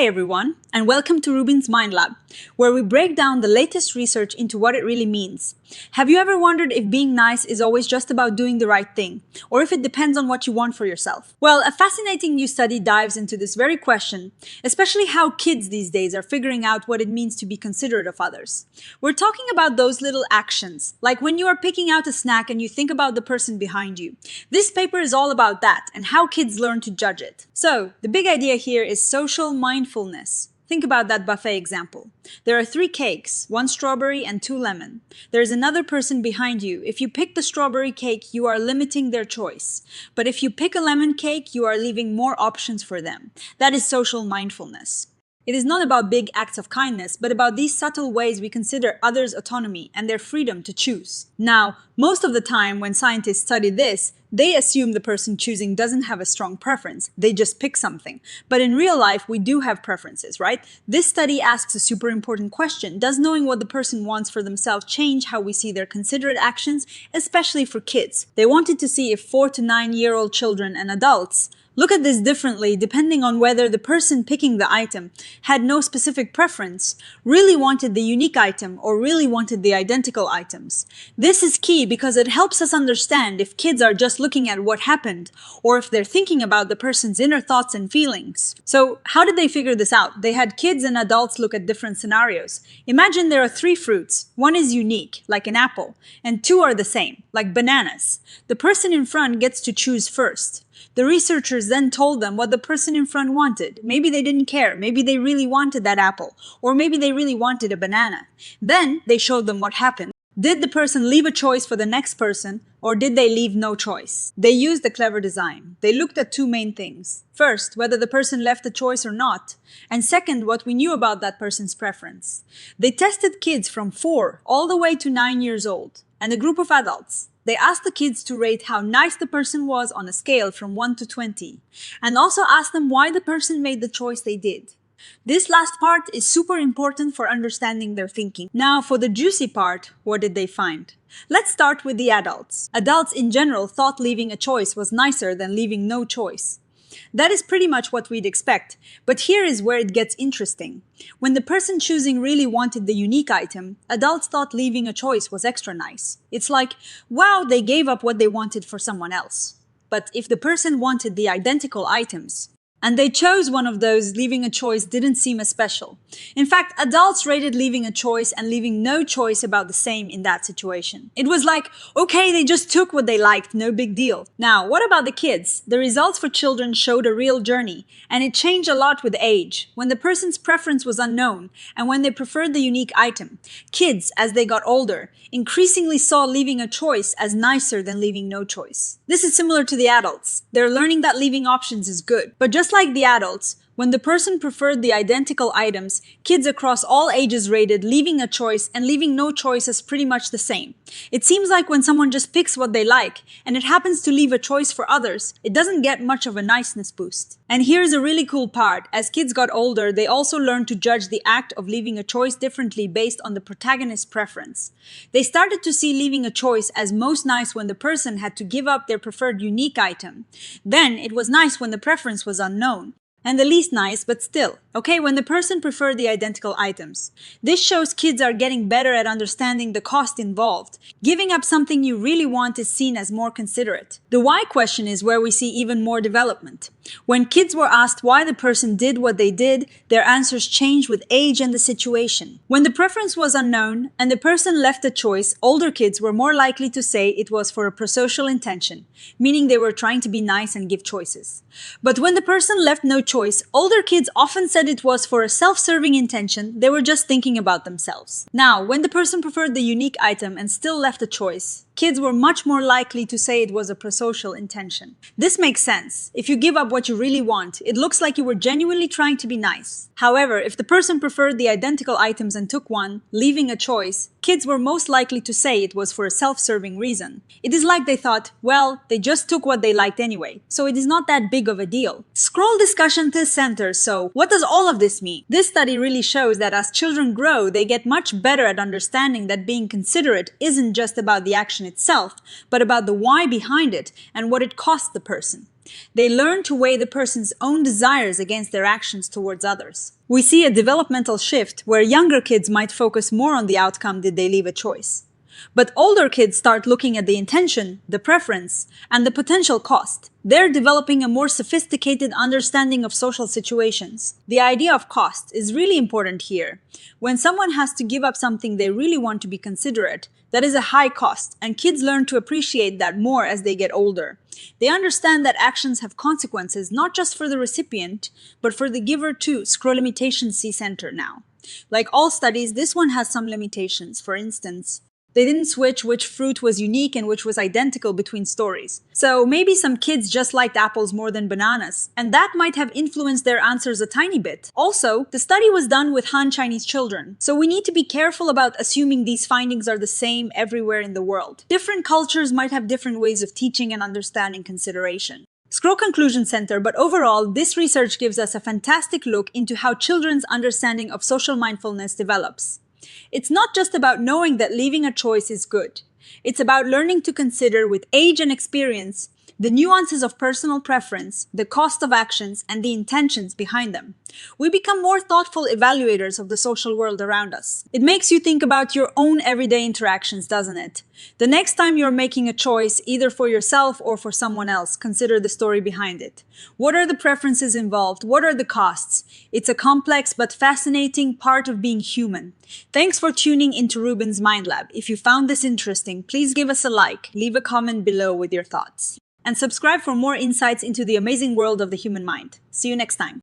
Hey everyone, and welcome to RUBIN'S Mind Lab, where we break down the latest research into what it really means. Have you ever wondered if being nice is always just about doing the right thing, or if it depends on what you want for yourself? Well, a fascinating new study dives into this very question, especially how kids these days are figuring out what it means to be considerate of others. We're talking about those little actions, like when you are picking out a snack and you think about the person behind you. This paper is all about that and how kids learn to judge it. So, the big idea here is social mindfulness. Think about that buffet example. There are 3 cakes, 1 strawberry and 2 lemon. There's another person behind you. If you pick the strawberry cake, you are limiting their choice. But if you pick a lemon cake, you are leaving more options for them. That is social mindfulness. It is not about big acts of kindness, but about these subtle ways we consider others' autonomy and their freedom to choose. Now, most of the time when scientists study this, they assume the person choosing doesn't have a strong preference. They just pick something. But in real life, we do have preferences, right? This study asks a super important question. Does knowing what the person wants for themselves change how we see their considerate actions, especially for kids? They wanted to see if 4 to 9-year-old children and adults look at this differently depending on whether the person picking the item had no specific preference, really wanted the unique item, or really wanted the identical items. This is key because it helps us understand if kids are just looking at what happened, or if they're thinking about the person's inner thoughts and feelings. So, how did they figure this out? They had kids and adults look at different scenarios. Imagine there are 3 fruits. 1 is unique, like an apple, and 2 are the same, like bananas. The person in front gets to choose first. The researchers then told them what the person in front wanted. Maybe they didn't care. Maybe they really wanted that apple. Or maybe they really wanted a banana. Then they showed them what happened. Did the person leave a choice for the next person, or did they leave no choice? They used a clever design. They looked at 2 main things. First, whether the person left a choice or not. And second, what we knew about that person's preference. They tested kids from 4 all the way to 9 years old, and a group of adults. They asked the kids to rate how nice the person was on a scale from 1 to 20, and also asked them why the person made the choice they did. This last part is super important for understanding their thinking. Now, for the juicy part, what did they find? Let's start with the adults. Adults in general thought leaving a choice was nicer than leaving no choice. That is pretty much what we'd expect, but here is where it gets interesting. When the person choosing really wanted the unique item, adults thought leaving a choice was extra nice. It's like, wow, they gave up what they wanted for someone else. But if the person wanted the identical items, and they chose one of those, leaving a choice didn't seem as special. In fact, adults rated leaving a choice and leaving no choice about the same in that situation. It was like, okay, they just took what they liked, no big deal. Now, what about the kids? The results for children showed a real journey, and it changed a lot with age, when the person's preference was unknown, and when they preferred the unique item. Kids, as they got older, increasingly saw leaving a choice as nicer than leaving no choice. This is similar to the adults. They're learning that leaving options is good. But just like the adults, when the person preferred the identical items, kids across all ages rated leaving a choice and leaving no choice as pretty much the same. It seems like when someone just picks what they like, and it happens to leave a choice for others, it doesn't get much of a niceness boost. And here's a really cool part. As kids got older, they also learned to judge the act of leaving a choice differently based on the protagonist's preference. They started to see leaving a choice as most nice when the person had to give up their preferred unique item. Then it was nice when the preference was unknown. And the least nice, but still, okay, when the person preferred the identical items. This shows kids are getting better at understanding the cost involved. Giving up something you really want is seen as more considerate. The why question is where we see even more development. When kids were asked why the person did what they did, their answers changed with age and the situation. When the preference was unknown and the person left a choice, older kids were more likely to say it was for a prosocial intention, meaning they were trying to be nice and give choices. But when the person left no choice, older kids often said it was for a self-serving intention, they were just thinking about themselves. Now, when the person preferred the unique item and still left a choice, kids were much more likely to say it was a prosocial intention. This makes sense. If you give up what you really want, it looks like you were genuinely trying to be nice. However, if the person preferred the identical items and took one, leaving a choice, kids were most likely to say it was for a self-serving reason. It is like they thought, well, they just took what they liked anyway, so it is not that big of a deal. Scroll discussion to center, so what does all of this mean? This study really shows that as children grow, they get much better at understanding that being considerate isn't just about the action itself, but about the why behind it and what it costs the person. They learn to weigh the person's own desires against their actions towards others. We see a developmental shift where younger kids might focus more on the outcome did they leave a choice. But older kids start looking at the intention, the preference, and the potential cost. They're developing a more sophisticated understanding of social situations. The idea of cost is really important here. When someone has to give up something they really want to be considerate, that is a high cost, and kids learn to appreciate that more as they get older. They understand that actions have consequences not just for the recipient, but for the giver too. Scroll limitations see center now. Like all studies, this one has some limitations. For instance, they didn't switch which fruit was unique and which was identical between stories. So maybe some kids just liked apples more than bananas, and that might have influenced their answers a tiny bit. Also, the study was done with Han Chinese children, so we need to be careful about assuming these findings are the same everywhere in the world. Different cultures might have different ways of teaching and understanding consideration. Scroll conclusion center, but overall, this research gives us a fantastic look into how children's understanding of social mindfulness develops. It's not just about knowing that leaving a choice is good. It's about learning to consider with age and experience the nuances of personal preference, the cost of actions, and the intentions behind them. We become more thoughtful evaluators of the social world around us. It makes you think about your own everyday interactions, doesn't it? The next time you're making a choice, either for yourself or for someone else, consider the story behind it. What are the preferences involved? What are the costs? It's a complex but fascinating part of being human. Thanks for tuning into RUBIN'S Mind Lab. If you found this interesting, please give us a like, leave a comment below with your thoughts, and subscribe for more insights into the amazing world of the human mind. See you next time.